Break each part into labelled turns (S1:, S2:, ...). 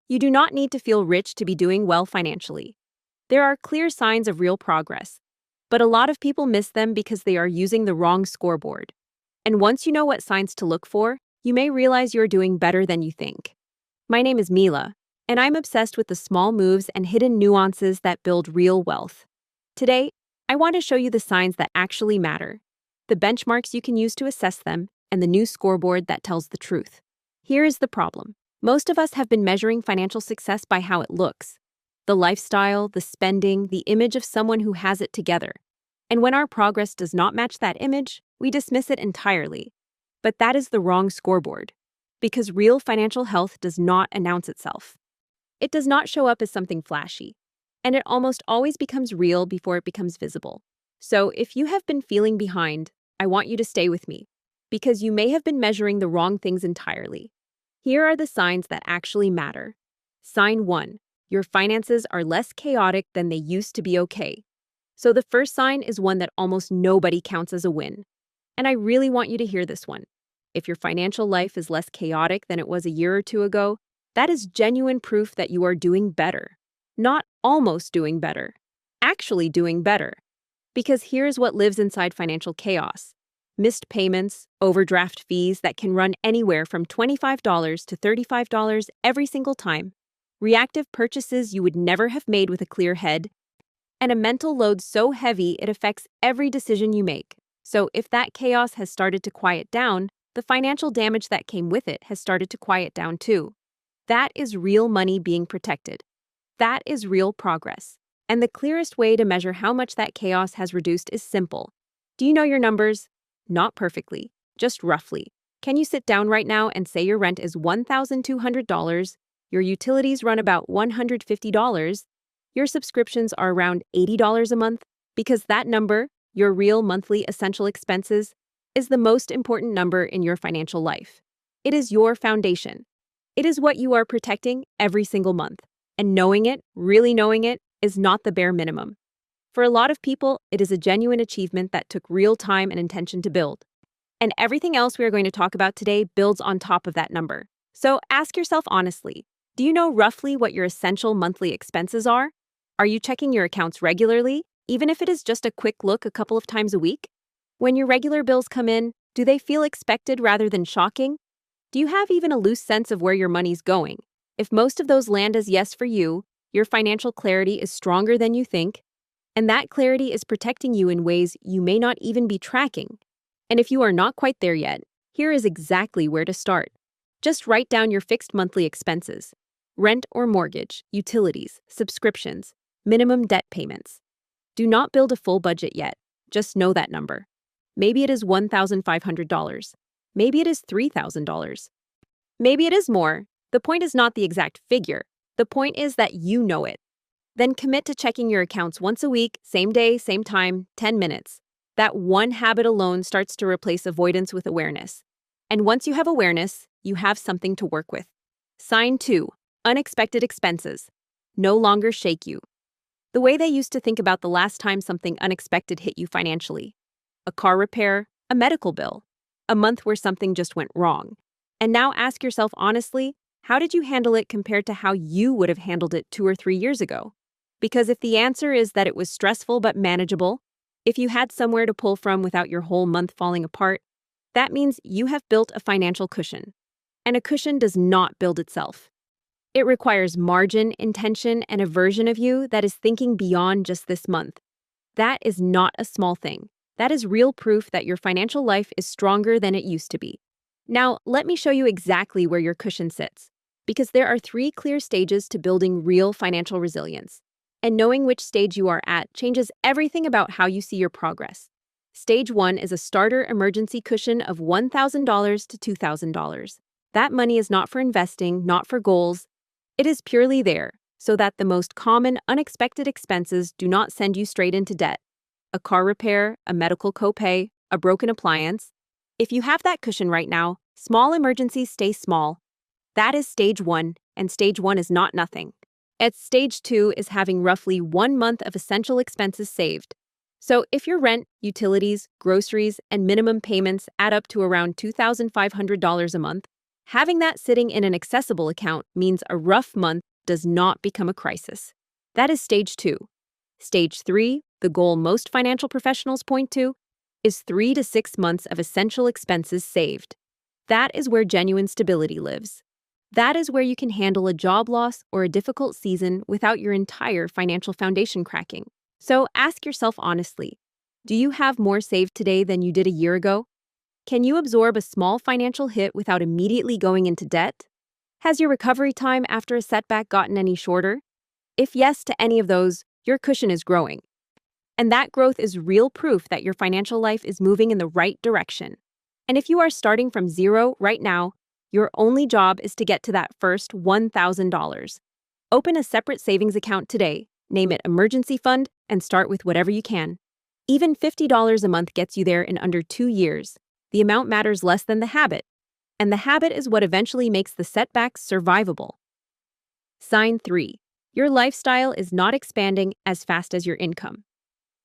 S1: You do not need to feel rich to be doing well financially. There are clear signs of real progress, but a lot of people miss them because they are using the wrong scoreboard. And once you know what signs to look for, you may realize you're doing better than you think. My name is Mila, and I'm obsessed with the small moves and hidden nuances that build real wealth. Today, I want to show you the signs that actually matter, the benchmarks you can use to assess them, and the new scoreboard that tells the truth. Here is the problem. Most of us have been measuring financial success by how it looks. The lifestyle, the spending, the image of someone who has it together. And when our progress does not match that image, we dismiss it entirely. But that is the wrong scoreboard. Because real financial health does not announce itself. It does not show up as something flashy. And it almost always becomes real before it becomes visible. So if you have been feeling behind, I want you to stay with me. Because you may have been measuring the wrong things entirely. Here are the signs that actually matter. Sign 1. Your finances are less chaotic than they used to be okay. So the first sign is one that almost nobody counts as a win. And I really want you to hear this one. If your financial life is less chaotic than it was a year or two ago, that is genuine proof that you are doing better. Not almost doing better. Actually doing better. Because here's what lives inside financial chaos. Missed payments, overdraft fees that can run anywhere from $25 to $35 every single time, reactive purchases you would never have made with a clear head, and a mental load so heavy it affects every decision you make. So if that chaos has started to quiet down, the financial damage that came with it has started to quiet down too. That is real money being protected. That is real progress. And the clearest way to measure how much that chaos has reduced is simple. Do you know your numbers? Not perfectly, just roughly. Can you sit down right now and say your rent is $1,200, your utilities run about $150, your subscriptions are around $80 a month? Because that number, your real monthly essential expenses, is the most important number in your financial life. It is your foundation. It is what you are protecting every single month. And knowing it, really knowing it, is not the bare minimum. For a lot of people, it is a genuine achievement that took real time and intention to build. And everything else we are going to talk about today builds on top of that number. So ask yourself honestly, do you know roughly what your essential monthly expenses are? Are you checking your accounts regularly, even if it is just a quick look a couple of times a week? When your regular bills come in, do they feel expected rather than shocking? Do you have even a loose sense of where your money's going? If most of those land as yes for you, your financial clarity is stronger than you think, and that clarity is protecting you in ways you may not even be tracking. And if you are not quite there yet, here is exactly where to start. Just write down your fixed monthly expenses. Rent or mortgage, utilities, subscriptions, minimum debt payments. Do not build a full budget yet. Just know that number. Maybe it is $1,500. Maybe it is $3,000. Maybe it is more. The point is not the exact figure. The point is that you know it. Then commit to checking your accounts once a week, same day, same time, 10 minutes. That one habit alone starts to replace avoidance with awareness. And once you have awareness, you have something to work with. Sign 2. Unexpected expenses. No longer shake you. The way they used to think about the last time something unexpected hit you financially. A car repair, a medical bill, a month where something just went wrong. And now ask yourself honestly, how did you handle it compared to how you would have handled it 2 or 3 years ago? Because if the answer is that it was stressful but manageable, if you had somewhere to pull from without your whole month falling apart, that means you have built a financial cushion. And a cushion does not build itself. It requires margin, intention, and a version of you that is thinking beyond just this month. That is not a small thing. That is real proof that your financial life is stronger than it used to be. Now, let me show you exactly where your cushion sits. Because there are 3 clear stages to building real financial resilience. And knowing which stage you are at changes everything about how you see your progress. Stage 1 is a starter emergency cushion of $1,000 to $2,000. That money is not for investing, not for goals. It is purely there, so that the most common unexpected expenses do not send you straight into debt. A car repair, a medical copay, a broken appliance. If you have that cushion right now, small emergencies stay small. That is stage 1, and stage 1 is not nothing. At stage 2 is having roughly 1 month of essential expenses saved. So if your rent, utilities, groceries, and minimum payments add up to around $2,500 a month, Having that sitting in an accessible account means a rough month does not become a crisis. That is stage 2. Stage 3, the goal most financial professionals point to, is 3 to 6 months of essential expenses saved. That is where genuine stability lives. That is where you can handle a job loss or a difficult season without your entire financial foundation cracking. So ask yourself honestly, do you have more saved today than you did a year ago? Can you absorb a small financial hit without immediately going into debt? Has your recovery time after a setback gotten any shorter? If yes to any of those, your cushion is growing. And that growth is real proof that your financial life is moving in the right direction. And if you are starting from zero right now, your only job is to get to that first $1,000. Open a separate savings account today, name it emergency fund, and start with whatever you can. Even $50 a month gets you there in under 2 years. The amount matters less than the habit, and the habit is what eventually makes the setbacks survivable. Sign 3. Your lifestyle is not expanding as fast as your income.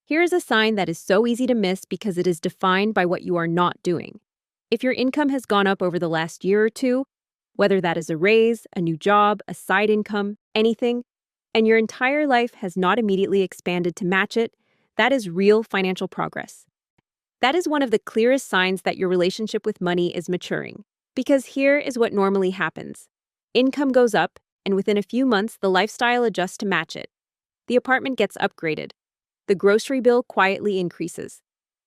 S1: Here is a sign that is so easy to miss because it is defined by what you are not doing. If your income has gone up over the last year or two, whether that is a raise, a new job, a side income, anything, and your entire life has not immediately expanded to match it, that is real financial progress. That is one of the clearest signs that your relationship with money is maturing. Because here is what normally happens. Income goes up, and within a few months, the lifestyle adjusts to match it. The apartment gets upgraded. The grocery bill quietly increases.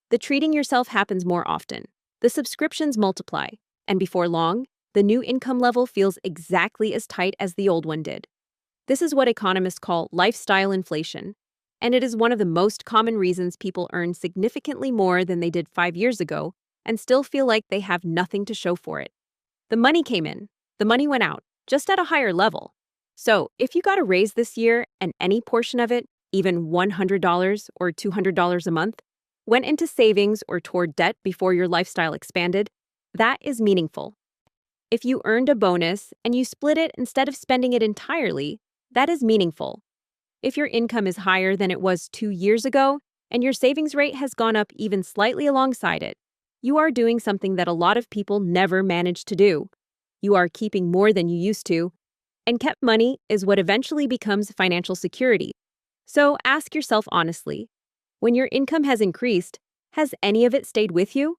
S1: The treating yourself happens more often. The subscriptions multiply. And before long, the new income level feels exactly as tight as the old one did. This is what economists call lifestyle inflation. And it is one of the most common reasons people earn significantly more than they did 5 years ago and still feel like they have nothing to show for it. The money came in, the money went out, just at a higher level. So, if you got a raise this year and any portion of it, even $100 or $200 a month, went into savings or toward debt before your lifestyle expanded, that is meaningful. If you earned a bonus and you split it instead of spending it entirely, that is meaningful. If your income is higher than it was 2 years ago and your savings rate has gone up even slightly alongside it, you are doing something that a lot of people never manage to do. You are keeping more than you used to, and kept money is what eventually becomes financial security. So ask yourself honestly, when your income has increased, has any of it stayed with you?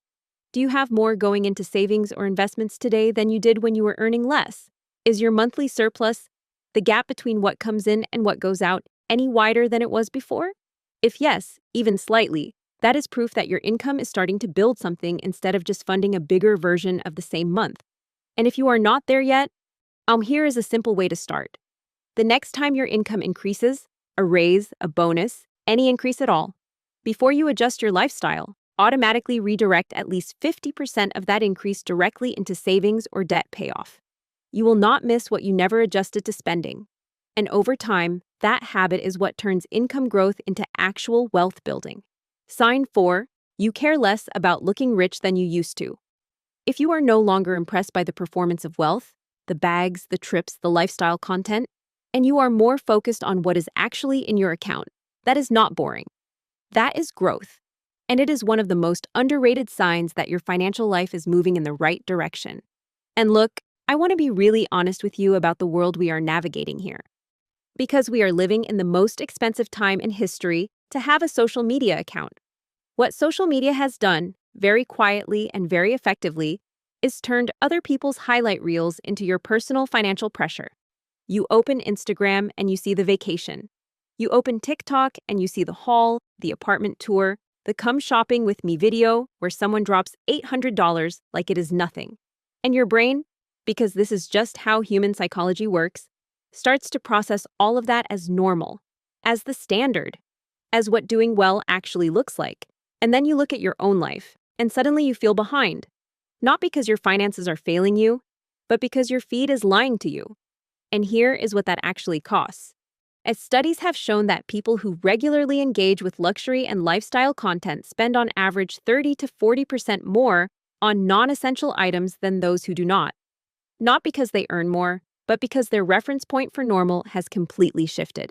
S1: Do you have more going into savings or investments today than you did when you were earning less? Is your monthly surplus, the gap between what comes in and what goes out, any wider than it was before? If yes, even slightly, that is proof that your income is starting to build something instead of just funding a bigger version of the same month. And if you are not there yet, here is a simple way to start. The next time your income increases, a raise, a bonus, any increase at all, before you adjust your lifestyle, automatically redirect at least 50% of that increase directly into savings or debt payoff. You will not miss what you never adjusted to spending. And over time, that habit is what turns income growth into actual wealth building. Sign 4. You care less about looking rich than you used to. If you are no longer impressed by the performance of wealth, the bags, the trips, the lifestyle content, and you are more focused on what is actually in your account, that is not boring. That is growth. And it is one of the most underrated signs that your financial life is moving in the right direction. And look, I want to be really honest with you about the world we are navigating here. Because we are living in the most expensive time in history to have a social media account. What social media has done, very quietly and very effectively, is turned other people's highlight reels into your personal financial pressure. You open Instagram and you see the vacation. You open TikTok and you see the haul, the apartment tour, the come shopping with me video where someone drops $800 like it is nothing. And your brain, because this is just how human psychology works, starts to process all of that as normal, as the standard, as what doing well actually looks like. And then you look at your own life, and suddenly you feel behind. Not because your finances are failing you, but because your feed is lying to you. And here is what that actually costs. As studies have shown that people who regularly engage with luxury and lifestyle content spend on average 30 to 40% more on non-essential items than those who do not. Not because they earn more, but because their reference point for normal has completely shifted.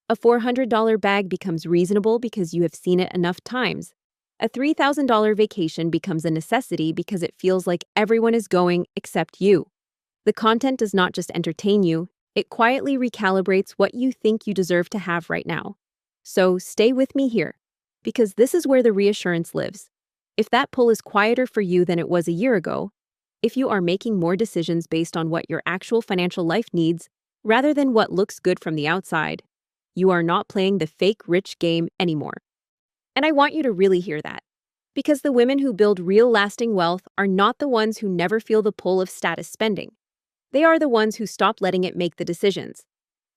S1: A $400 bag becomes reasonable because you have seen it enough times. A $3,000 vacation becomes a necessity because it feels like everyone is going except you. The content does not just entertain you, it quietly recalibrates what you think you deserve to have right now. So stay with me here, because this is where the reassurance lives. If that pull is quieter for you than it was a year ago, if you are making more decisions based on what your actual financial life needs rather than what looks good from the outside, you are not playing the fake rich game anymore. And I want you to really hear that. Because the women who build real lasting wealth are not the ones who never feel the pull of status spending. They are the ones who stop letting it make the decisions.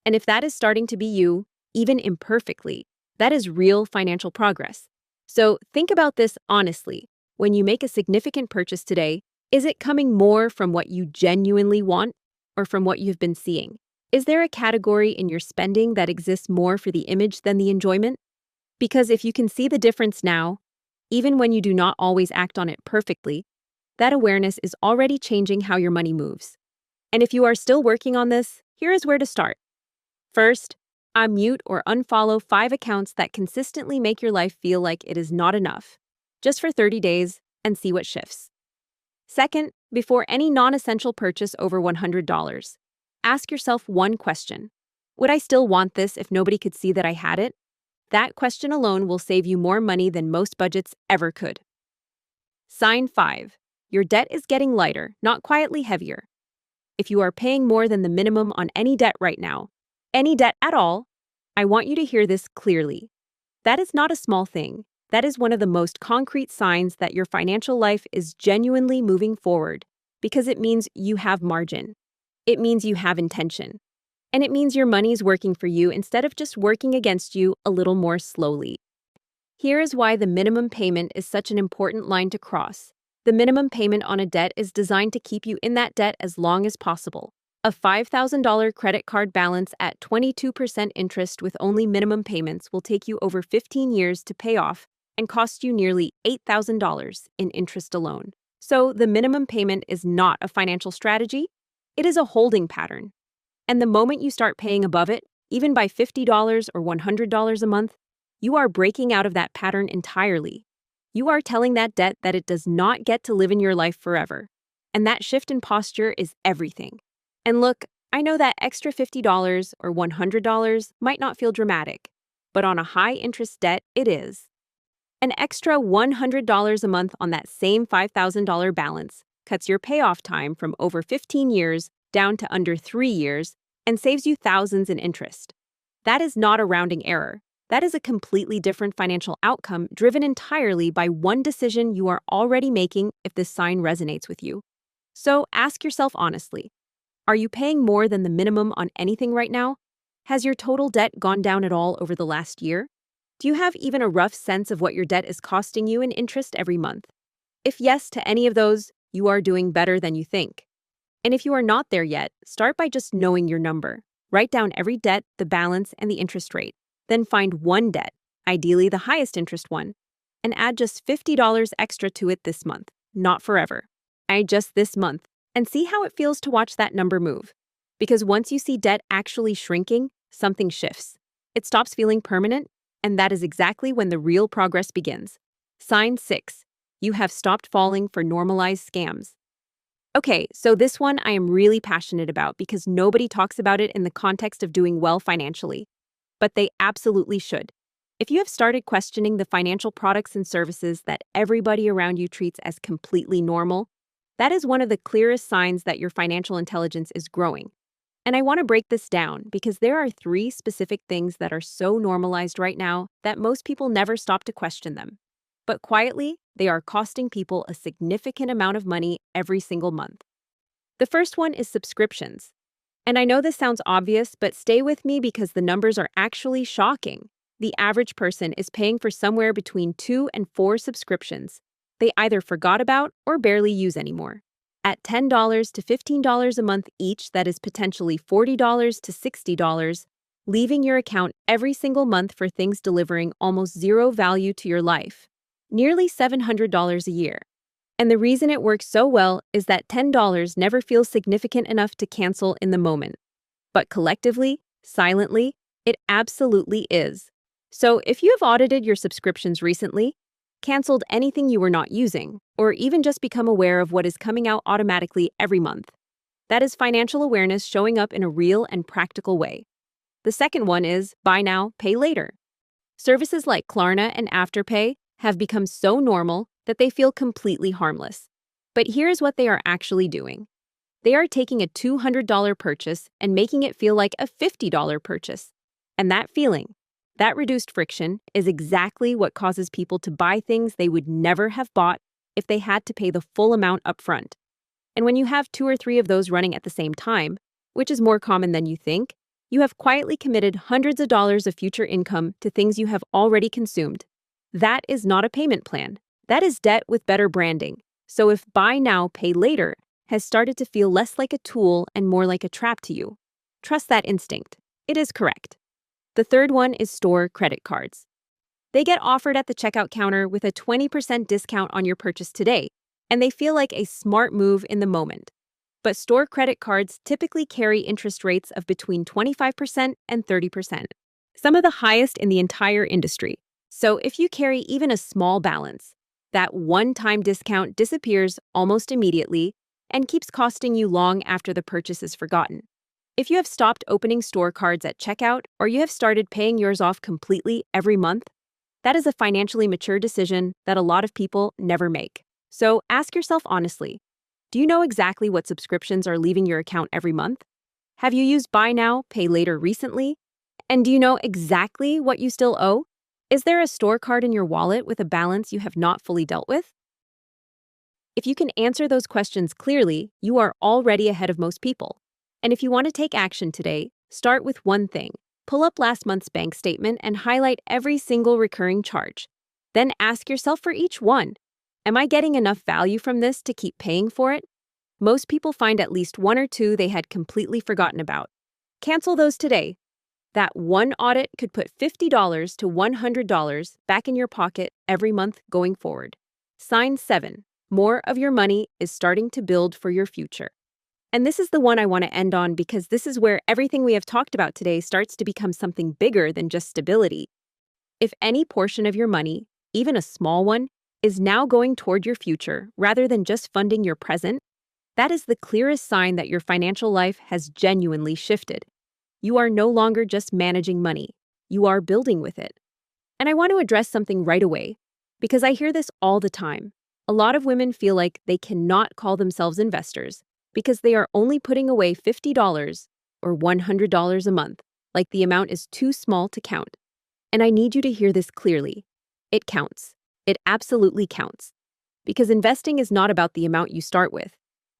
S1: And if that is starting to be you, even imperfectly, that is real financial progress. So think about this honestly. When you make a significant purchase today, is it coming more from what you genuinely want or from what you've been seeing? Is there a category in your spending that exists more for the image than the enjoyment? Because if you can see the difference now, even when you do not always act on it perfectly, that awareness is already changing how your money moves. And if you are still working on this, here is where to start. First, unmute or unfollow 5 accounts that consistently make your life feel like it is not enough, just for 30 days, and see what shifts. Second, before any non-essential purchase over $100, ask yourself one question. Would I still want this if nobody could see that I had it? That question alone will save you more money than most budgets ever could. Sign 5. Your debt is getting lighter, not quietly heavier. If you are paying more than the minimum on any debt right now, any debt at all, I want you to hear this clearly. That is not a small thing. That is one of the most concrete signs that your financial life is genuinely moving forward, because it means you have margin. It means you have intention. And it means your money is working for you instead of just working against you a little more slowly. Here is why the minimum payment is such an important line to cross. The minimum payment on a debt is designed to keep you in that debt as long as possible. A $5,000 credit card balance at 22% interest with only minimum payments will take you over 15 years to pay off and cost you nearly $8,000 in interest alone. So the minimum payment is not a financial strategy, it is a holding pattern. And the moment you start paying above it, even by $50 or $100 a month, you are breaking out of that pattern entirely. You are telling that debt that it does not get to live in your life forever. And that shift in posture is everything. And look, I know that extra $50 or $100 might not feel dramatic, but on a high-interest debt, it is. An extra $100 a month on that same $5,000 balance cuts your payoff time from over 15 years down to under 3 years and saves you thousands in interest. That is not a rounding error. That is a completely different financial outcome driven entirely by one decision you are already making if this sign resonates with you. So ask yourself honestly, are you paying more than the minimum on anything right now? Has your total debt gone down at all over the last year? Do you have even a rough sense of what your debt is costing you in interest every month? If yes to any of those, you are doing better than you think. And if you are not there yet, start by just knowing your number. Write down every debt, the balance, and the interest rate. Then find one debt, ideally the highest interest one, and add just $50 extra to it this month, not forever. Just this month, and see how it feels to watch that number move. Because once you see debt actually shrinking, something shifts. It stops feeling permanent, and that is exactly when the real progress begins. Sign 6. You have stopped falling for normalized scams. Okay, so this one I am really passionate about because nobody talks about it in the context of doing well financially. But they absolutely should. If you have started questioning the financial products and services that everybody around you treats as completely normal, that is one of the clearest signs that your financial intelligence is growing. And I want to break this down because there are 3 specific things that are so normalized right now that most people never stop to question them. But quietly, they are costing people a significant amount of money every single month. The first one is subscriptions. And I know this sounds obvious, but stay with me because the numbers are actually shocking. The average person is paying for somewhere between 2 and 4 subscriptions they either forgot about or barely use anymore. At $10 to $15 a month each, that is potentially $40 to $60, leaving your account every single month for things delivering almost zero value to your life. Nearly $700 a year. And the reason it works so well is that $10 never feels significant enough to cancel in the moment. But collectively, silently, it absolutely is. So if you have audited your subscriptions recently, canceled anything you were not using, or even just become aware of what is coming out automatically every month, That is financial awareness showing up in a real and practical way. The second one is buy now, pay later. Services like Klarna and Afterpay have become so normal that they feel completely harmless. But here's what they are actually doing. They are taking a $200 purchase and making it feel like a $50 purchase. And that feeling, that reduced friction, is exactly what causes people to buy things they would never have bought if they had to pay the full amount upfront. And when you have 2 or 3 of those running at the same time, which is more common than you think, you have quietly committed hundreds of dollars of future income to things you have already consumed. That is not a payment plan. That is debt with better branding. So if buy now, pay later has started to feel less like a tool and more like a trap to you, trust that instinct. It is correct. The third one is store credit cards. They get offered at the checkout counter with a 20% discount on your purchase today, and they feel like a smart move in the moment. But store credit cards typically carry interest rates of between 25% and 30%, some of the highest in the entire industry. So if you carry even a small balance, that one-time discount disappears almost immediately and keeps costing you long after the purchase is forgotten. If you have stopped opening store cards at checkout or you have started paying yours off completely every month, that is a financially mature decision that a lot of people never make. So ask yourself honestly, do you know exactly what subscriptions are leaving your account every month? Have you used buy now, pay later recently? And do you know exactly what you still owe? Is there a store card in your wallet with a balance you have not fully dealt with? If you can answer those questions clearly, you are already ahead of most people. And if you want to take action today, start with one thing. Pull up last month's bank statement and highlight every single recurring charge. Then ask yourself for each one, am I getting enough value from this to keep paying for it? Most people find at least 1 or 2 they had completely forgotten about. Cancel those today. That one audit could put $50 to $100 back in your pocket every month going forward. Sign 7. More of your money is starting to build for your future. And this is the one I want to end on because this is where everything we have talked about today starts to become something bigger than just stability. If any portion of your money, even a small one, is now going toward your future rather than just funding your present, that is the clearest sign that your financial life has genuinely shifted. You are no longer just managing money. You are building with it. And I want to address something right away because I hear this all the time. A lot of women feel like they cannot call themselves investors because they are only putting away $50 or $100 a month, like the amount is too small to count. And I need you to hear this clearly. It counts. It absolutely counts. Because investing is not about the amount you start with.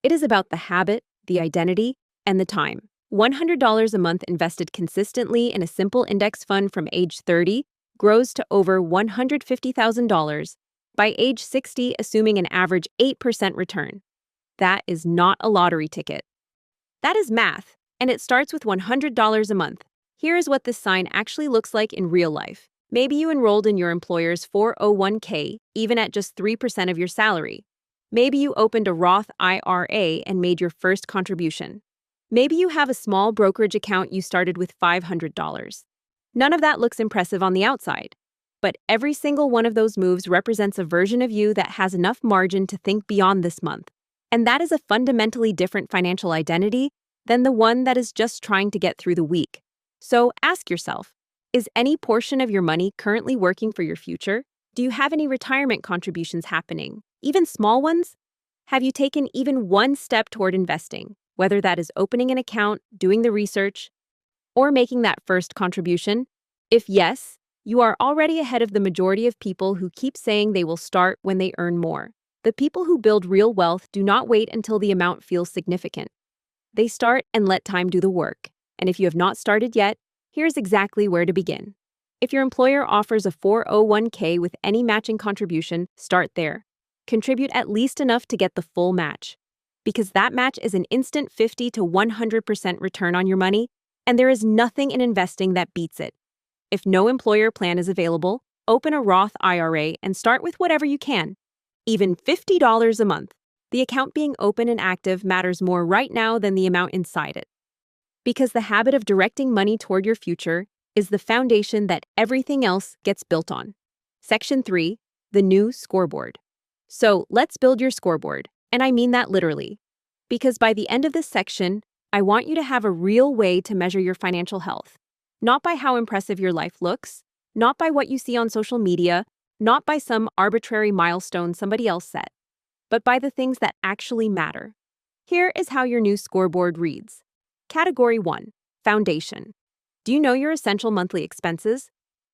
S1: It is about the habit, the identity, and the time. $100 a month invested consistently in a simple index fund from age 30 grows to over $150,000 by age 60, assuming an average 8% return. That is not a lottery ticket. That is math, and it starts with $100 a month. Here is what this sign actually looks like in real life. Maybe you enrolled in your employer's 401k, even at just 3% of your salary. Maybe you opened a Roth IRA and made your first contribution. Maybe you have a small brokerage account you started with $500. None of that looks impressive on the outside. But every single one of those moves represents a version of you that has enough margin to think beyond this month. And that is a fundamentally different financial identity than the one that is just trying to get through the week. So ask yourself, is any portion of your money currently working for your future? Do you have any retirement contributions happening, even small ones? Have you taken even one step toward investing, whether that is opening an account, doing the research, or making that first contribution? If yes, you are already ahead of the majority of people who keep saying they will start when they earn more. The people who build real wealth do not wait until the amount feels significant. They start and let time do the work. And if you have not started yet, here's exactly where to begin. If your employer offers a 401k with any matching contribution, start there. Contribute at least enough to get the full match. Because that match is an instant 50 to 100% return on your money, and there is nothing in investing that beats it. If no employer plan is available, open a Roth IRA and start with whatever you can. Even $50 a month. The account being open and active matters more right now than the amount inside it. Because the habit of directing money toward your future is the foundation that everything else gets built on. Section 3, the new scoreboard. So let's build your scoreboard, and I mean that literally. Because by the end of this section, I want you to have a real way to measure your financial health. Not by how impressive your life looks, not by what you see on social media, not by some arbitrary milestone somebody else set, but by the things that actually matter. Here is how your new scoreboard reads. Category 1, Foundation. Do you know your essential monthly expenses?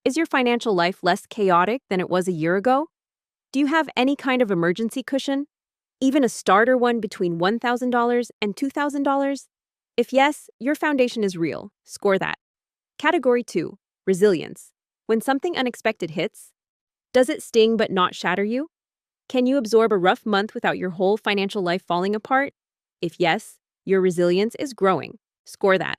S1: Is your financial life less chaotic than it was a year ago? Do you have any kind of emergency cushion? Even a starter one between $1,000 and $2,000? If yes, your foundation is real. Score that. Category 2, Resilience. When something unexpected hits, does it sting but not shatter you? Can you absorb a rough month without your whole financial life falling apart? If yes, your resilience is growing. Score that.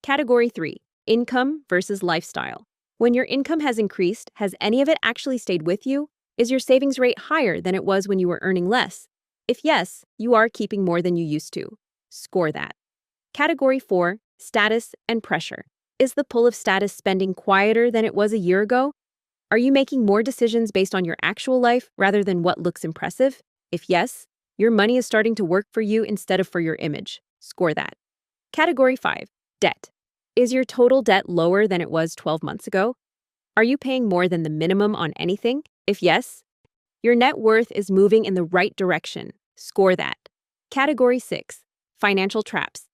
S1: Category 3, Income versus Lifestyle. When your income has increased, has any of it actually stayed with you? Is your savings rate higher than it was when you were earning less? If yes, you are keeping more than you used to. Score that. Category 4, Status and Pressure. Is the pull of status spending quieter than it was a year ago? Are you making more decisions based on your actual life rather than what looks impressive? If yes, your money is starting to work for you instead of for your image. Score that. Category 5, Debt. Is your total debt lower than it was 12 months ago? Are you paying more than the minimum on anything? If yes, your net worth is moving in the right direction. Score that. Category 6, Financial Traps.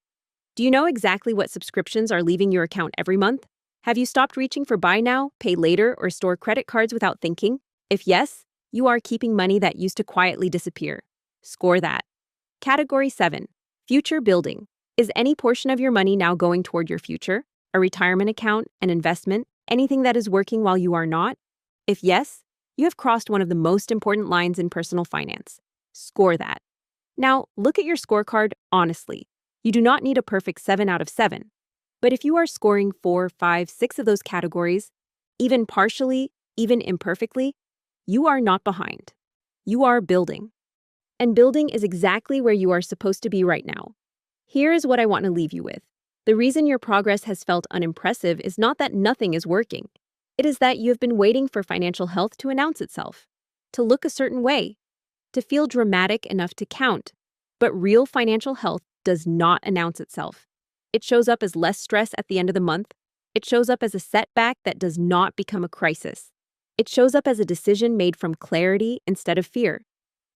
S1: Do you know exactly what subscriptions are leaving your account every month? Have you stopped reaching for buy now, pay later, or store credit cards without thinking? If yes, you are keeping money that used to quietly disappear. Score that. Category 7, Future Building. Is any portion of your money now going toward your future? A retirement account, an investment, anything that is working while you are not? If yes, you have crossed one of the most important lines in personal finance. Score that. Now, look at your scorecard honestly. You do not need a perfect 7 out of 7. But if you are scoring 4, 5, 6 of those categories, even partially, even imperfectly, you are not behind. You are building. And building is exactly where you are supposed to be right now. Here is what I want to leave you with. The reason your progress has felt unimpressive is not that nothing is working. It is that you have been waiting for financial health to announce itself, to look a certain way, to feel dramatic enough to count. But real financial health does not announce itself. It shows up as less stress at the end of the month. It shows up as a setback that does not become a crisis. It shows up as a decision made from clarity instead of fear.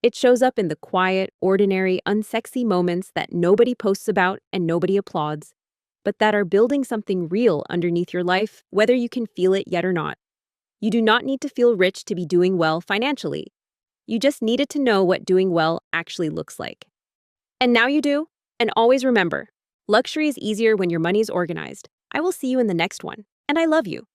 S1: It shows up in the quiet, ordinary, unsexy moments that nobody posts about and nobody applauds, but that are building something real underneath your life, whether you can feel it yet or not. You do not need to feel rich to be doing well financially. You just needed to know what doing well actually looks like. And now you do. And always remember, luxury is easier when your money is organized. I will see you in the next one, and I love you.